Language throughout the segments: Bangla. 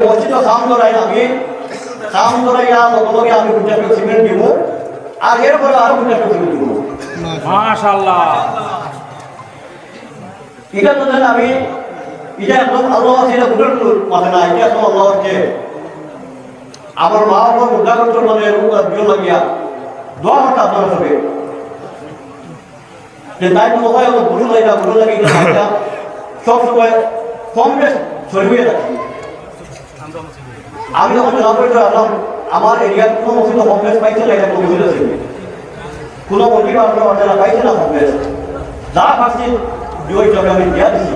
মসজিদ সাম ধরাই আমি সাম ধরাইয়া লগে আমি 50 টাকা সিমেন্ট দিব আর এরপরে আরো 50 টাকা সিমেন্ট দিব মাশাআল্লাহ এটা তো জানেন আমি এটা একদম আল্লাহ সেটা বুঝার মানে না এটা তো আল্লাহ হচ্ছে আমার মা বাবার মুদ্রা করতে মানে বিয়ে লাগিয়া দোয়া করতে আপনারা সবে যে তাই তো হয় বুঝে লাগে এটা সব সময় কম বেশ সরিয়ে রাখি আমি যখন জনপ্রিয় আসলাম আমার এরিয়ার কোনো মসজিদ কম বেশ পাইছে না এটা কমিশন আছে কোনো মন্দির আপনার অর্ডার পাইছে না কম বেশ যা পাচ্ছি দুই জমি আমি দিয়া দিচ্ছি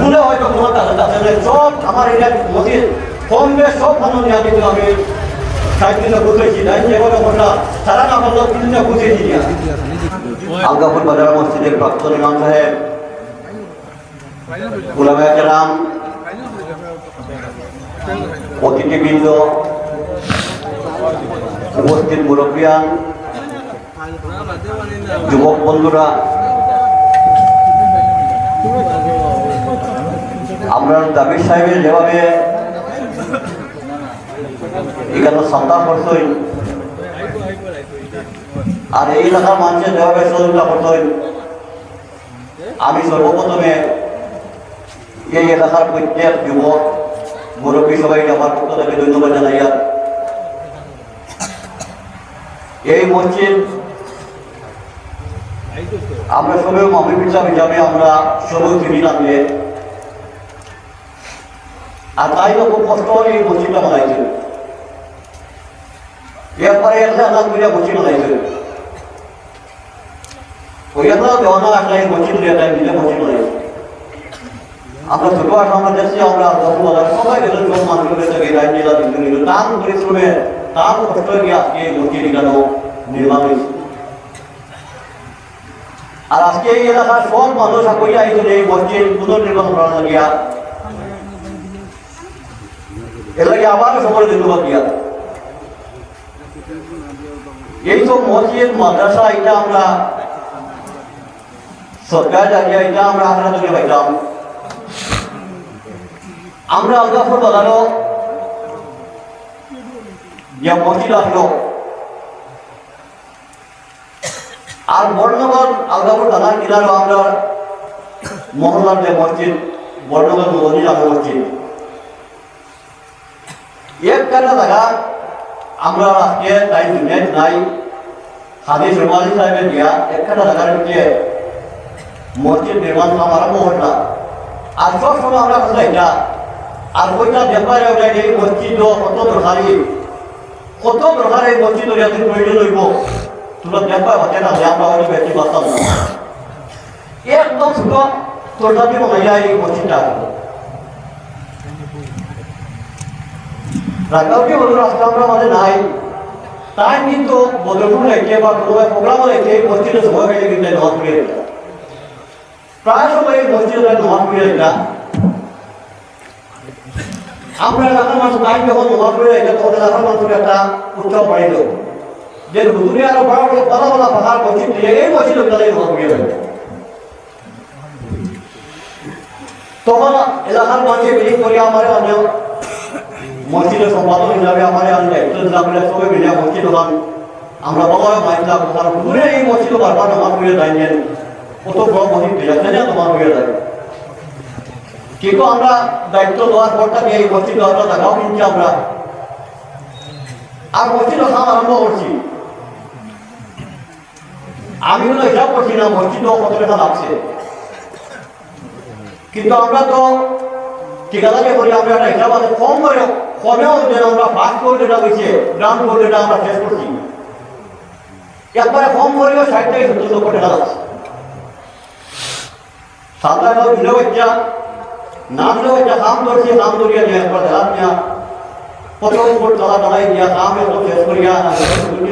ভুলে হয়তো কোনো কাছে সব আমার এরিয়ার মসজিদ কম বেশ সব মানুষ নেওয়া কিন্তু আমি 60 দিনে বুঝেছি তাই যেভাবে আমরা সারা না বললো 3 দিনে বুঝেছি আলগাপুর বাজার মসজিদের প্রাক্তন ইমাম সাহেব উলামায়ে কেরাম অতিথিবৃন্দ উপস্থিত মুরব্বিয়ান যুবক বন্ধুরা আমরা জাবির সাহেবের যেভাবে এখানে সন্তান করতেন আর এই এলাকার মানুষের যেভাবে সহযোগিতা করতেন আমি সর্বপ্রথমে এই এলাকার প্রত্যেক যুবক মুরব্বী সবাইকে আমার পক্ষ থেকে ধন্যবাদ জানাই আর এই মসজিদ আমরা সবাই মামির হিসাবে আমরা সবাই চিনি নামলে আর তাই তো খুব কষ্ট হলে এই মসজিদটা বানাইছিল এরপরে আল্লাহ করে মসজিদ বানাইছিল ওই আল্লাহ দেওয়ানা আসলে এই মসজিদ মিলে মসজিদ বানাইছিল আমরা ছোট আমরা দেখছি আমরা সবাই সব মানুষের থেকে টান পরিশ্রমে টান কষ্ট গিয়ে আজকে মসজিদ এখানে নির্মাণ হয়েছে আর আজকে এই এলাকার সব মানুষ কইয়া আইছিল এই মসজিদ পুনর্নির্মাণ করা লাগিয়া এলাকে আবার সবার ধন্যবাদ দিয়া এই তো মসজিদ মাদ্রাসা এটা আমরা সরকার জায়গা এটা আমরা আপনারা থেকে পাইলাম আমরা আলগাপুর বাজারও যে মসজিদ আসলো আর বর্ণগর আলগাপুর থানার কিনারও আমরা মহল্লার যে মসজিদ বর্ণগর মসজিদ আমার মসজিদ একটা জায়গা আমরা আজকে তাই দুনিয়ায় নাই হাদিস রুমালি সাহেবের দিয়া একটা জায়গার মধ্যে মসজিদ নির্মাণ কাম আরম্ভ হল না আর সব সময় আমরা কথা এটা আর ওইটা দেখবার এই মসজিদ কত দরকার এই মসজিদ প্রয়োজন হইব তোমরা দেখবার হতে না যে আমরা হয়তো ব্যক্তি পারতাম না একদম ছোট তোরটাকে বানাইয়া এই মসজিদটা রাগাউটি বদল আজকে আমরা মানে নাই তাই কিন্তু বদলপুর রেখে বা কোনো প্রোগ্রাম রেখে এই মসজিদে সময় হয়ে কিন্তু নামাজ পড়িয়ে দিতাম প্রায় সময় এই মসজিদে নামাজ পড়িয়ে দিতাম আমরা এলাকার মানুষ তাই যখন নামাজ পড়িয়ে দিতাম তখন এলাকার মানুষের একটা উৎসব বাড়িল যে হুজুরে আরো বড় বড় পাহাড় মসজিদ দিয়ে এই মসজিদে তাদের নামাজ পড়িয়ে দেবে তখন এলাকার মানুষকে বিলিং করে আমার অন্য মসজিদের সম্পাদক হিসাবে আমার দায়িত্ব দিলাম সবাই মিলে মসজিদ হলাম আমরা বাবা মাইলাম হুজুরে এই মসজিদে বারবার নামাজ পড়িয়ে দেয় কত বড় মসজিদ দিয়ে যাচ্ছে না নামাজ পড়িয়ে দেয় কিন্তু আমরা দায়িত্ব দেওয়ার পর থেকে এই মসজিদ আমরা দেখাও কিনছি আমরা আর মসজিদ কাম আরম্ভ করছি আমি হলো হিসাব করছি না মসজিদ কত টাকা লাগছে কিন্তু আমরা তো ঠিকাদাকে বলি আমরা একটা হিসাব আছে কমেও যে আমরা ফার্স্ট কোর্ট যেটা হয়েছে গ্রাউন্ড কোর্ট যেটা আমরা শেষ করছি একবারে কম করেও 60 থেকে 70 লক্ষ টাকা লাগছে সাধারণ দিলে বাচ্চা না দিলে বাচ্চা কাম করছে কাম করিয়া নিয়ে একবার ধার নিয়া প্রথম কোর্ট তালা বানাই দিয়া কাম একদম শেষ করিয়া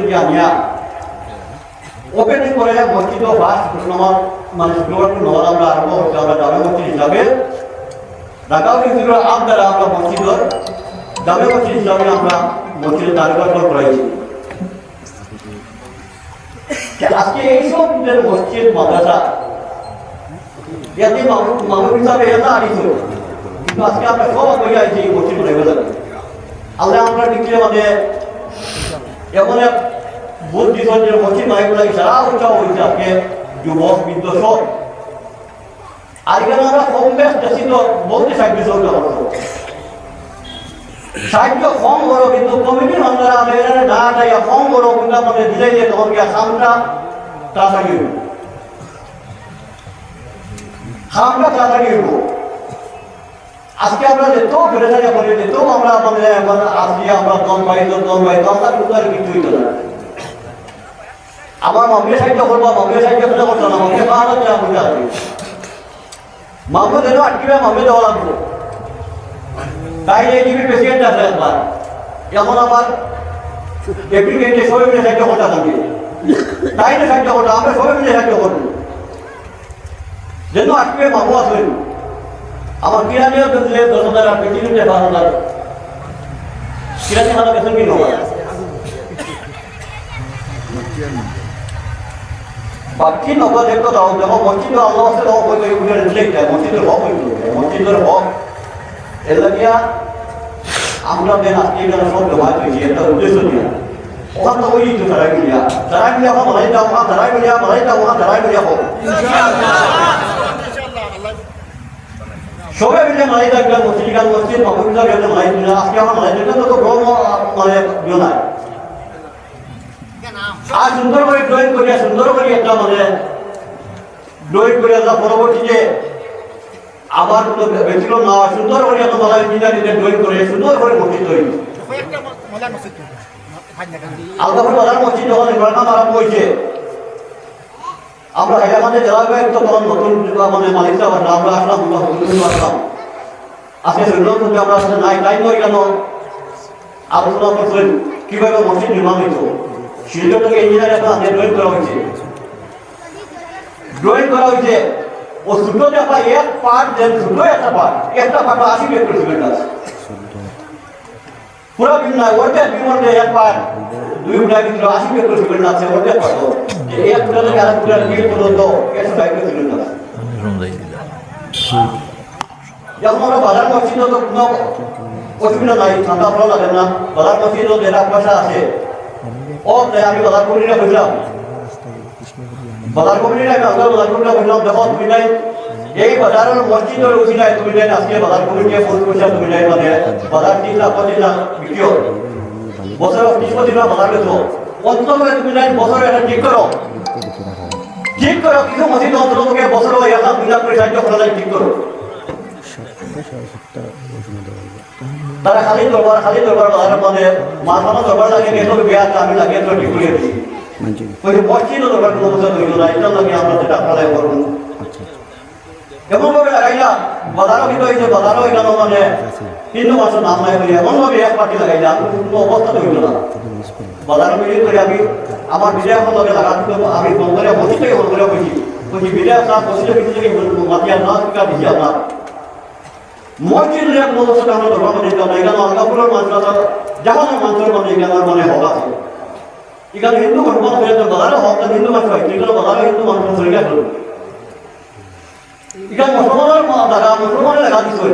দিয়া নিয়া ওপেনিং করে মসজিদ ফার্স্ট নম্বর মানে শুক্রবার নম্বর আমরা আরম্ভ করছি আমরা জামে মসজিদ হিসাবে রাগাউটি ছিল আপনারা আমরা মসজিদের জামে মসজিদ হিসাবে আমরা মসজিদের তালিকা করাইছি আজকে এইসব মসজিদ মাদ্রাসা এতে মানুষ হিসাবে এটা আনিছিল কিন্তু আজকে আমরা সব বই আছি এই মসজিদ মসজিদে মানে এমন এক বুধ দিচ্ছেন যে মসজিদ মাইগুলা সারা উৎসাহ হয়েছে আজকে যুবক বৃদ্ধ সব। আর এখানে আমরা কম বেশ বেশি তো বলতে সাহায্য চলতে পারবো, সাহায্য কম করো কিন্তু কমিটির মানুষরা আমি এখানে না যাইয়া কম করো কিন্তু আমাদের দিলে যে তখন গিয়া খামটা তাড়াতাড়ি হইব, খামটা তাড়াতাড়ি হইব। আজকে আমরা যেত ফেরেসারি করি যেত আমরা আমাদের আজকে আমরা দম পাই আমরা কিন্তু কিছু হইতো না। আমার মামলে সাহায্য করবো, মামলে সাহায্য করতে করতো না, মামলে পাহাড় দেওয়া বুঝে আসবে, মামলে যেন আটকিবে মামলে দেওয়া লাগবে। তাই এই টিভির প্রেসিডেন্ট আছে একবার, এখন আমার এপ্রিলিয়েন্টে সবাই মিলে সাহায্য করতে থাকবে, তাই না সাহায্য করতো, আমরা সবাই মিলে সাহায্য করবো যেন আটকিবে মামু আসবেন। আমার কিরানিও দিলে 10,000 আর প্রেসিডেন্টে 12,000 কিরানি খানা বেতন কি নেওয়া বাকি নগদ এক দাও দেখো মসজিদ আল্লাহ আছে দাও কই কই উঠে দিলেই যায়, মসজিদের হক হইল, মসজিদের হক এলা দিয়া আমরা দেন আজকে যারা সব জমা হয়েছি একটা উদ্দেশ্য নিয়ে ওখান তো ওই তো তারাই মিলিয়া আমার মালাই দাও ওখান তারাই মিলিয়া হোক সবাই মিলে মালাই থাকবে মসজিদ মহবুবুল্লাহ গেলে মালাই দিলে আজকে আমার মালাই দিলে তো ব্রহ্ম মানে ইয়ে নাই। আর সুন্দর করে ড্রয়িং করিয়া সুন্দর করে একটা মানে ড্রয়িং করিয়া পরবর্তীতে আবার কোনো ব্যক্তিগত না সুন্দর করে একটা মালা ইঞ্জিনিয়ারিং ড্রয়িং করে সুন্দর করে মসজিদ তৈরি আলতাপুর বাজার মসজিদ যখন নির্মাণ আরম্ভ হয়েছে আমরা হাইলাকান্দি জেলা ব্যাংক তখন নতুন মানে মালিক সাহেব আমরা আসলাম আসলাম আজকে সুন্দর আমরা আসলে নাই টাইম হয়ে কেন আলোচনা করছিলেন কিভাবে মসজিদ নির্মাণ হইত শিল্প থেকে ইঞ্জিনিয়ার একটা ড্রয়িং করা হয়েছে ও ছোটো দেখা এক পার্ট দেন ছোটো একটা পার্ট 80 মিটার সিমেন্ট আছে পুরো বিল না ওটা বিমর্দে এক পার্ট 2 মিটার ভিতরে 80 মিটার সিমেন্ট আছে ওটা কত এক ফুটা থেকে আরেক ফুটার বিল পর্যন্ত 160 মিটার সিমেন্ট আছে। যখন আমরা বাজার মসজিদ তো কোনো অসুবিধা নাই, ঠান্ডা ভালো লাগে না, বাজার মসজিদ যেটা পয়সা আছে ও আমি বাজার কমিটিটা বুঝলাম বাজার কমিটিটা বুঝলাম দেখো তুমি নাই এই বাজারের মসজিদের উচিলায় তুমি নাই আজকে বাজার কমিটিকে ফোন করছে তুমি নাই মানে বাজার 3 লাখ 25 লাখ বিক্রি বছরে 20-25 লাখ বাজার বেচো অন্তত তুমি নাই বছরে এটা ঠিক করো কিছু মসজিদ অন্ততকে বছরে 1 লাখ 2 লাখ করে সাহায্য করা যায় ঠিক করো। তারা খালি দরবার বাজারের মধ্যে মাঝখানে দরবার লাগিয়ে গেল বিয়া আমি লাগিয়ে তো ঠিক করে দিই ওই মসজিদও দরবার কোনো বছর হইল না এটা লাগে আমরা যেটা আপনারাই করবো এমনভাবে লাগাইলাম বাজারও কিন্তু হয়েছে বাজারও এখানে মানে হিন্দু মাসের নাম নাই বলি এমনভাবে এক পার্টি লাগাইলাম কোনো অবস্থা হইল না বাজার মিলিয়ে করে আমি আমার বিজয় লগে লাগাতে আমি ফোন করে মসজিদ থেকে ফোন করে বলছি বিজয় সাহেব মসজিদের কিছু থেকে মাতিয়া না দিচ্ছি আপনার মসজিদের এক মদত আমরা দরবার মানে দিতাম না এখানে আলগাপুরের মানুষরা জাহানের মানুষের মানে এখানে মানে হক আছে এখানে হিন্দু মানুষ হয়ে তো বাজারে হক হিন্দু মানুষ হয় এখানে বাজারে হিন্দু মানুষ চলে গেল এখানে মুসলমানের লেখা দিচ্ছে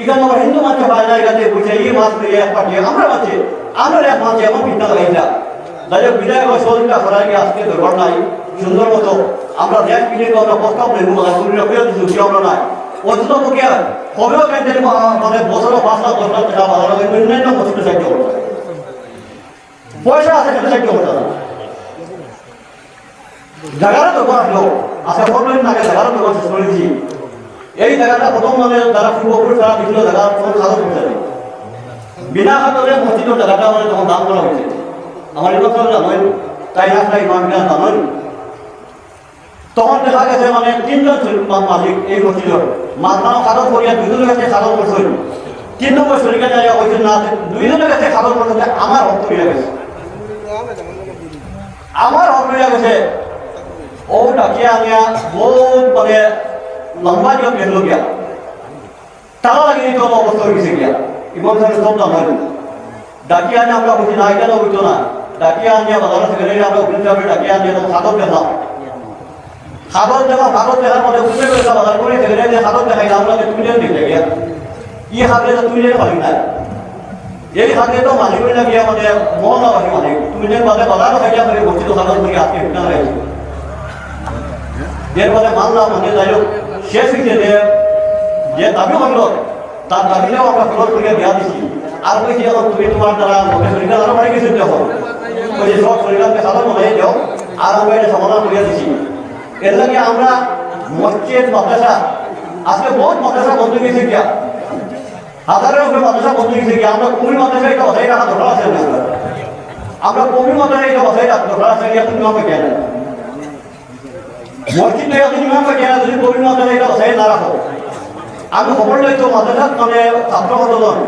এখানে আমার হিন্দু মানুষ পায় না এখানে বুঝে এই মাছ এক পাঠিয়ে আমরা মাছে আমরা এক মাছে এমন বিদ্যা লাগাইটা যাদের বিদায় বা সহযোগিতা করার গিয়ে আজকে দরবার নাই সুন্দর মতো আমরা দেশ কিনে আমরা প্রস্তাব নেব আমরা নাই অথচ তোকে কবেও কেন্দ্রের মানে বছরও 5 লাখ 10 লাখ টাকা বাজার অন্যান্য মসজিদে সাহায্য করতে পয়সা আছে সেটা সাহায্য করতে না জায়গাটা দরকার আসলো আচ্ছা প্রবলেম না জায়গাটা দরকার শেষ করে দিচ্ছি এই জায়গাটা প্রথম মানে যারা পূর্বপুরুষ তারা বিভিন্ন জায়গা কোনো খাদর করতে হবে বিনা খাদরে মসজিদের জায়গাটা মানে তখন দান করা হয়েছে আমার এই কথা জানেন তাই না ইমাম বিনা জানেন তখন দেখা গেছে মানে 3 জন মালিক এই মসজিদের মাঝখানে খাদর করিয়া 2 জনের কাছে খাদর করছে 3 নম্বর শরীরে যাইয়া হয়েছে না 2 জনের কাছে খাদর করতে আমার হক হয়ে গেছে ও ডাকিয়া আনিয়া বহুত মানে লম্বা জন গেল গিয়া তারা লাগিয়ে তো অবস্থা হয়ে গেছে গিয়া ইমাম সাহেব সব জানেন ডাকিয়া আনিয়া আমরা বলছি না এটা হইতো না ডাকিয়া আনিয়া বাজার থেকে আমরা ওখানে যাবে ডাকিয়া আনিয়া তো খাদর দেখলাম খাদর দেখার মধ্যে উঠে গেছে বাজার করে খাদর দেখাই আমরা তুমি দিতে গিয়া ই খাবলে তো তুমি পারি না এই হাতে তো মালিক হইলে গিয়া মানে মহল্লাবাসী মালিক তুমি যে বাদে বাজারও খাইয়া করে বসছিল সাধারণ করে আজকে ফিটা রয়েছে এর পরে মামলা মানে যাই হোক শেষ হয়েছে যে দাবি হইল তার দাবিটাও আমরা ফেরত করিয়া দেওয়া দিচ্ছি আর বলছি এখন তুমি তোমার দ্বারা মনে শরীরটা আরো বাড়ি গেছে দেখো ওই যে সব শরীরকে সাধারণ মনে যাও আর আমরা এটা সমাধান করিয়া দিচ্ছি এর লাগে আমরা মসজিদ মাদ্রাসা আজকে বহুত মাদ্রাসা বন্ধ গেছে গিয়া হাজারের উপরে মাদ্রাসা বন্ধ গেছে গিয়া আমরা কমি মাদ্রাসা এটা বসাই রাখা দরকার আছে আমরা কমি মাদ্রাসা এটা বসাই রাখা দরকার আছে গিয়া তুমি আমাকে কেন মসজিদ থেকে তুমি আমাকে কেন যদি কমি মাদ্রাসা এটা বসাই না রাখো আমি খবর লইতো মাদ্রাসা মানে ছাত্র আন্দোলন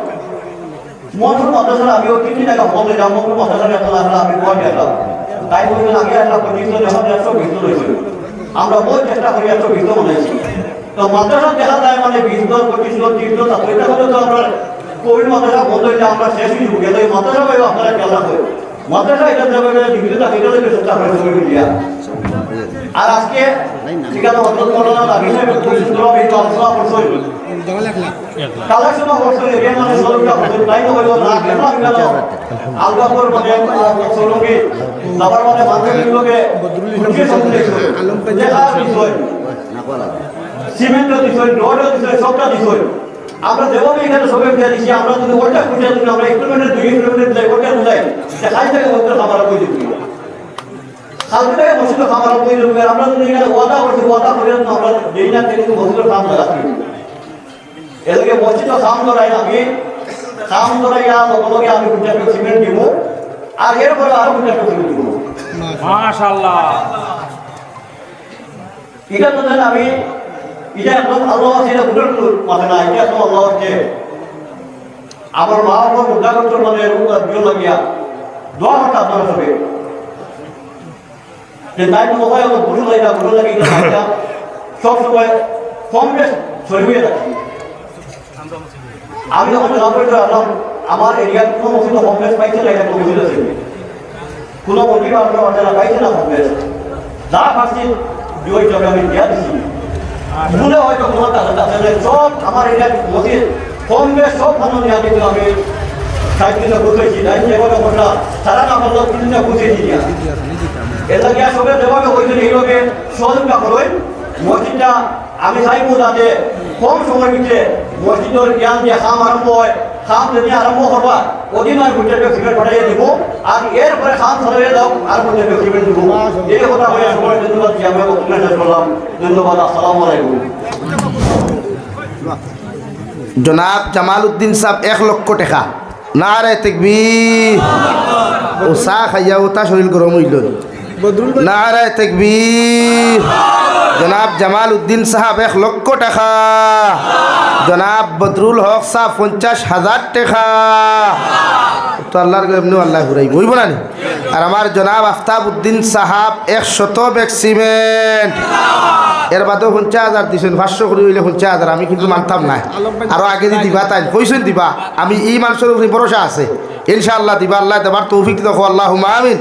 মন্ত্র মাদ্রাসা আমিও 3 টাকা বন্ধ যাও মন্ত্র মাদ্রাসা আমি গোয়া গেলাম তাই বলবেন আগে একটা প্রতিষ্ঠ যখন 120 হয়েছিল আমরা বহুত চেষ্টা করি 120 বানাইছি তো মাদ্রাসা দেখা যায় মানে 20 জন 25 জন 30 জন এটা হলে তো আমরা কোভিড মাদ্রাসা বন্ধ হইলে আমরা শেষ হয়ে যাবো এই মাদ্রাসা ভাই আপনারা খেয়াল রাখবেন মাদ্রাসা এটা যাবে ডিগ্রিটা এটা থেকে চেষ্টা করে সবাই দিয়া আর আজকে ঠিকানা হজরত মাওলানা লাগিছে খুব সুন্দর এই আলোচনা করছেন কালেকশন করছেন এর মানে সরকার হজরত তাই হলো না কেন গেল আলগাপুর মানে সরঙ্গি আবার মানে বান্ধবীগুলোকে খুঁজে সামনে দেখা বিষয় সিমেন্ট দিছই রোড দিছই সবটা দিছই আমরা যেভাবে এখানে সবাই দিয়ে দিচ্ছি আমরা যদি ওটা খুঁজে দিই আমরা 1 কিলোমিটার 2 কিলোমিটার যাই ওটা বুঝাই দেখাই থেকে ওটা খাবার কই দিই সাথে থেকে মসজিদ খাবার কই দিই আমরা যদি এখানে ওয়াদা করে আমরা যেই না থেকে মসজিদের কাম লাগাচ্ছি এদিকে মসজিদ কাম করাই আমি কাম করাইয়া লোককে আমি খুঁজে সিমেন্ট দিব আর এরপরে আরো খুঁজে সিমেন্ট দিব মাশাআল্লাহ এটা তো আমি এটা একদম আল্লাহ সেটা বুঝল মানে না এটা তো আল্লাহ হচ্ছে আমার মা বাবা উদ্ধার করতে মানে বিয়ে লাগিয়া দোয়া করতে আপনারা সবে যে তাই তো হয় আমার ভুল লাগে এটা সব সময় কম বেশ সরিয়ে রাখি আমি যখন জব করতে আসলাম আমার এরিয়ার কোনো মসজিদ হোম বেস পাইছে না এটা মসজিদ আছে কোনো মন্দির আপনারা পাইছে না হোম বেস যা পাচ্ছি দুই জবে আমি দেওয়া দিচ্ছি ভুলে হয়তো তোমার কাছে সব আমার এরিয়ার মসজিদ হোম বেস সব ভালো নেওয়া কিন্তু আমি সাইকেলে বুঝেছি তাই যেভাবে আমরা সারা না করলেও কিন্তু বুঝেছি দিয়া এর লাগে সবে যেভাবে হয়েছে এইভাবে সহযোগিতা করবেন মসজিদটা আমি চাইবো যাতে কম সময়ের ভিতরে মসজিদের জ্ঞান দিয়ে খাম আরম্ভ হয় খাম যদি আরম্ভ হবা ওদিন আর বুঝতে সিমেন্ট পাঠিয়ে দিব আর এরপরে খাম চালিয়ে দাও আর বুঝতে সিমেন্ট দিব এই কথা হয়ে সময় ধন্যবাদ আমি বক্তব্য শেষ করলাম ধন্যবাদ আসসালামু আলাইকুম জনাব জামাল উদ্দিন সাহেব 1 লক্ষ টাকা নারে তাকবীর ও চা খাইয়া ওটা শরীর গরম হইল নারে তাকবীর জনাব জামাল উদ্দিন সাহেব 1 লক্ষ টাকা জনাব বদরুল হক সাহেব 50,000 টাকা তো আল্লাহর এমনি আল্লাহ ঘুরাই বইব না আর আমার জনাব আফতাব উদ্দিন সাহেব 100 ব্যাগ সিমেন্ট এর বাদেও 50,000 দিছেন 500 করে হইলে 50,000 আমি কিন্তু মানতাম না আরো আগে দি দিবা তাই কইছেন দিবা আমি এই মানুষের উপরে ভরসা আছে ইনশাআল্লাহ দিবা আল্লাহ দেবার তৌফিক দাও আল্লাহুম্মা আমিন।